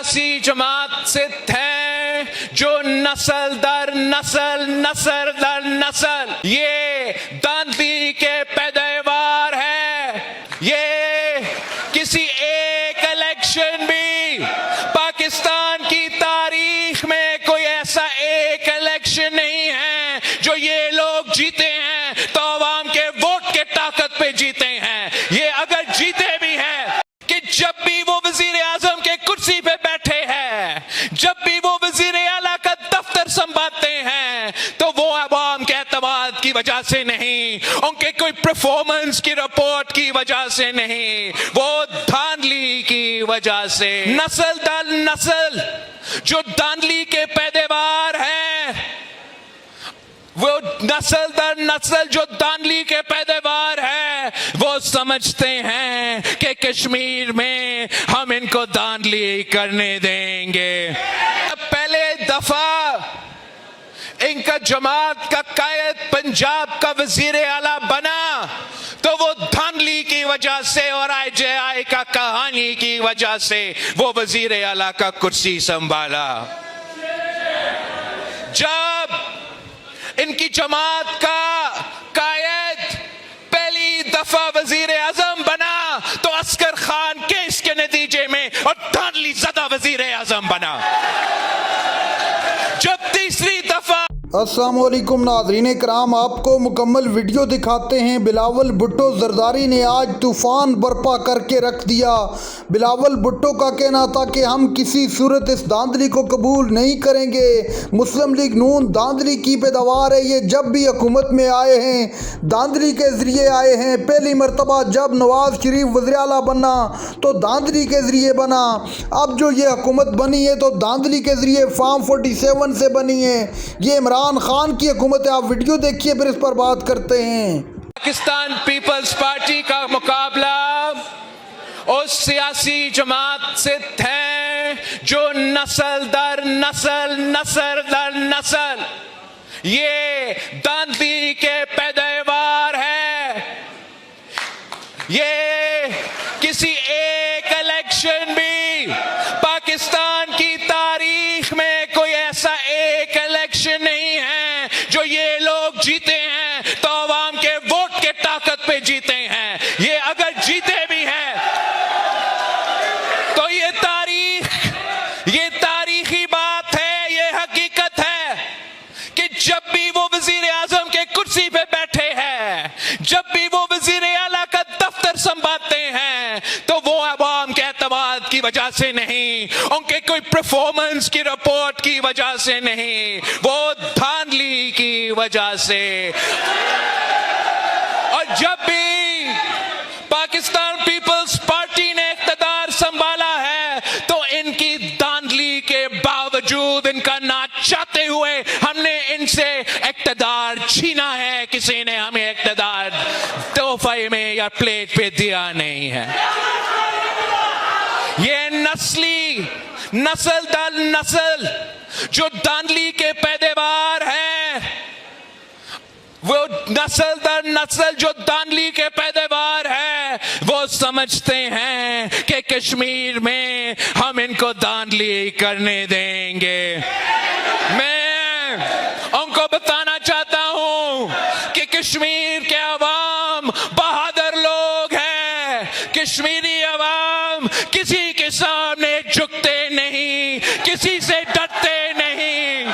सियासी जमात से थे जो नस्ल दर नस्ल ये दांधी के पैदावार है। ये किसी एक इलेक्शन भी पाकिस्तान की तारीख में कोई ऐसा एक इलेक्शन नहीं है जो ये लोग जीते हैं तो अवाम के वोट के ताकत पे जीते हैं। ये अगर जीते भी हैं कि जब भी वो वजीर आजम के कुर्सी पे बैठे हैं, जब भी वो वजीर आला का दफ्तर संभालते हैं तो वो अवाम के एतमाद की वजह से नहीं, उनके कोई परफॉर्मेंस की रिपोर्ट की वजह से नहीं, वो धांधली की वजह से। नस्ल दर नस्ल जो धांधली के पैदावार है, वो नस्ल दर नस्ल जो धांधली के पैदावार है, वो समझते हैं कि कश्मीर में हम इनको धांधली करने देंगे। पहले दफा इनका जमात का कायद पंजाब का वजीर आला बना तो वो धांधली की वजह से और IJI का कहानी की वजह से वो वजीर आला का कुर्सी संभाला। जब इनकी जमात का कायद पहली दफा वजीर आजम बना तो अस्कर खान केस के नतीजे में और धांधली ज़दा वजीर आजम बना। जब तीसरी दफा अस्सलामुअलैकुम नाज़रीन कराम, आपको मुकम्मल वीडियो दिखाते हैं। बिलावल भुट्टो जरदारी ने आज तूफ़ान बर्पा करके रख दिया। बिलावल भुट्टो का कहना था कि हम किसी सूरत इस धांधली को कबूल नहीं करेंगे। मुस्लिम लीग नून धांधली की पैदावार है। ये जब भी हुकूमत में आए हैं धांधली के ज़रिए आए हैं। पहली मरतबा जब नवाज शरीफ वज़ीर आला बना तो धांधली के ज़रिए बना। अब जो ये हुकूमत बनी है तो धांधली के ज़रिए फार्म 47 से बनी है। ये इमरान खान की हुकूमत है। आप वीडियो देखिए फिर इस पर बात करते हैं। पाकिस्तान पीपल्स पार्टी का मुकाबला उस सियासी जमात से थे जो नस्ल दर नस्ल ये दांधी के पैदावार है। ये किसी एक इलेक्शन भी पाकिस्तान की तारीख में कोई ऐसा एक इलेक्शन नहीं है जो ये लोग जीते हैं तो अवाम के वोट के ताकत पे जीते हैं। ये अगर जीते भी हैं तो ये तारीखी बात है, ये हकीकत है कि जब भी वो वजीर आजम के कुर्सी पे बैठे हैं, जब भी वो वजीर आला का दफ्तर संभालते हैं तो वो अवाम के एतमाद की वजह से नहीं, उनके कोई परफॉर्मेंस की रिपोर्ट की वजह से नहीं, वो धांधली की वजह से। और जब भी पाकिस्तान पीपल्स पार्टी ने इख्तिदार संभाला है तो इनकी धांधली के बावजूद, इनका ना चाहते हुए हमने इनसे इख्तिदार छीना है। किसी ने हमें इख्तिदार तोहफे में या प्लेट पे दिया नहीं है। ये नस्ल दर नस्ल जो धांधली के पैदावार है, वो नस्ल दर नस्ल जो धांधली के पैदावार है, वो समझते हैं कि कश्मीर में हम इनको धांधली करने देंगे। मैं उनको बताना चाहता हूं कि कश्मीर के अवाम बहादुर लोग हैं। कश्मीरी अवाम किसी के सामने झुकते नहीं, किसी से डरते नहीं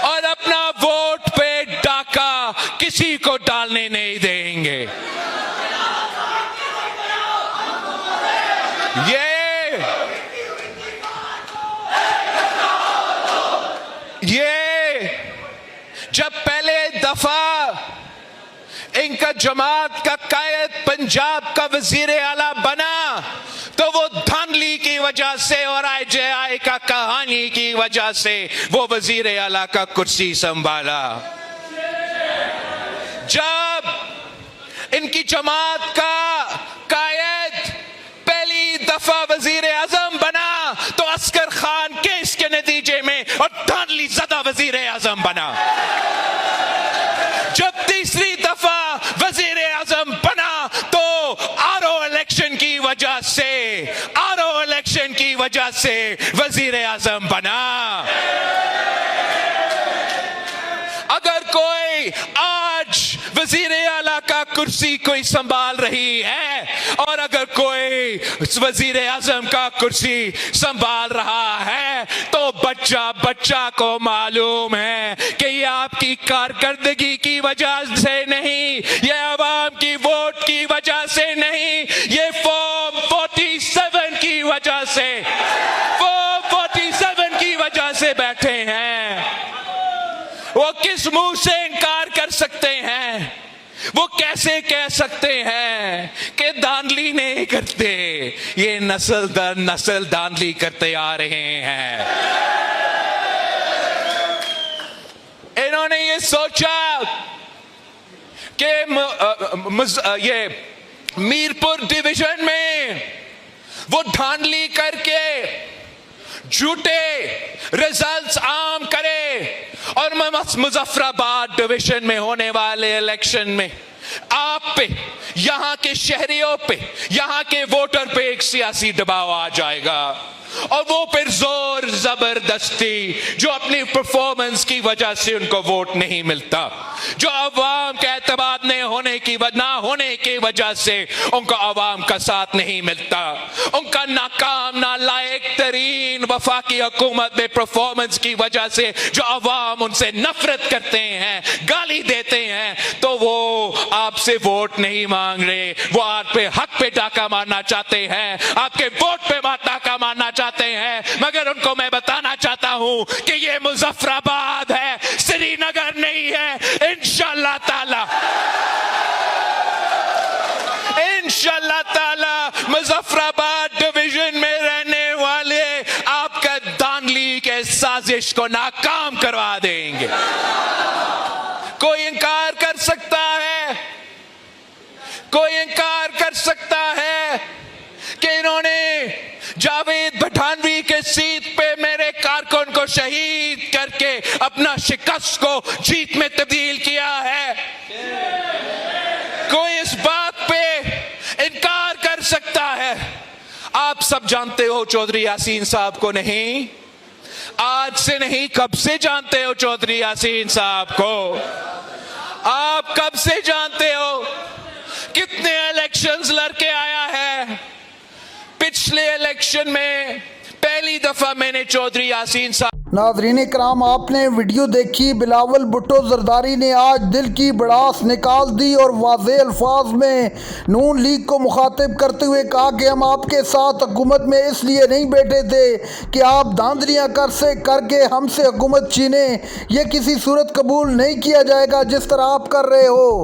और अपना वोट पे डाका किसी को डालने नहीं देंगे। ये जब पहले दफा इनका जमात का कायद पंजाब का वजीर आला बना तो वो धांधली की वजह से और IJI का कहानी की वजह से वो वजीर आला का कुर्सी संभाला। जब इनकी जमात का कायद पहली दफा वजीर आजम बना तो अस्कर खान केस के नतीजे में और धांधली ज़दा वजीर आजम बना। जब तीसरी दफा वजीर आजम बना तो RO इलेक्शन की वजह से वजीर आजम बना। अगर कोई आज वजीर आला का कुर्सी कोई संभाल रही है और अगर कोई वजीर आजम का कुर्सी संभाल रहा है तो बच्चा बच्चा को मालूम है कि ये आपकी कारकर्दगी की वजह से नहीं, ये अवाम की वोट की वजह से नहीं, ये फॉर्म 47 की वजह से, फॉर्म 47 की वजह से बैठे हैं। वो किस मुंह से इनकार कर सकते हैं? वो कैसे कह सकते हैं कि धांधली नहीं करते? ये नस्ल दर नस्ल धांधली करते आ रहे हैं। इन्होंने ये सोचा कि ये मीरपुर डिवीजन में वो धांधली करके झूठे रिजल्ट्स आम करे और मुजफ्फराबाद डिवीजन में होने वाले इलेक्शन में आप पे, यहां के शहरियों पे, यहां के वोटर पे एक सियासी दबाव आ जाएगा और वो फिर जोर जबरदस्ती जो अपनी परफॉर्मेंस की वजह से उनको वोट नहीं मिलता, जो अवाम के एतमाद ना होने की वजह से उनको अवाम का साथ नहीं मिलता, उनका नाकाम नालायक तरीन वफाकी हुकूमत में परफॉर्मेंस की वजह से जो अवाम उनसे नफरत करते हैं, गाली देते हैं, तो वो आपसे वोट नहीं मांग रहे, वो आप पे हक पे डाका मारना चाहते हैं, आपके वोट पे डाका मारना चाहते हैं। मगर उनको मैं बताना चाहता हूं कि ये मुजफ्फराबाद है, श्रीनगर नहीं है। इंशाअल्लाह ताला मुजफ्फराबाद डिवीजन में रहने वाले आपका धांधली के साजिश को नाकाम करवा देंगे। कोई इंकार कर सकता है? कोई इंकार कर सकता है कि इन्होंने जावेद पठानवी के सीट पे मेरे कारकुन को शहीद करके अपना शिकस्त को जीत में तब्दील किया है? कोई इस बात पे इनकार कर सकता है? आप सब जानते हो चौधरी यासीन साहब को। नहीं आज से नहीं, कब से जानते हो चौधरी यासीन साहब को? आप कब से जानते हो? कितने इलेक्शंस लड़के आया है? पिछले इलेक्शन में पहली दफा मैंने चौधरी यासीन साहब। नाज़रीन इकराम, आपने वीडियो देखी। बिलावल भुट्टो जरदारी ने आज दिल की भड़ास निकाल दी और वाज़ेह अल्फाज में नून लीग को मुखातिब करते हुए कहा कि हम आपके साथ हुकूमत में इसलिए नहीं बैठे थे कि आप धांधलियाँ करके हमसे हुकूमत छीने। ये किसी सूरत कबूल नहीं किया जाएगा जिस तरह आप कर रहे हो।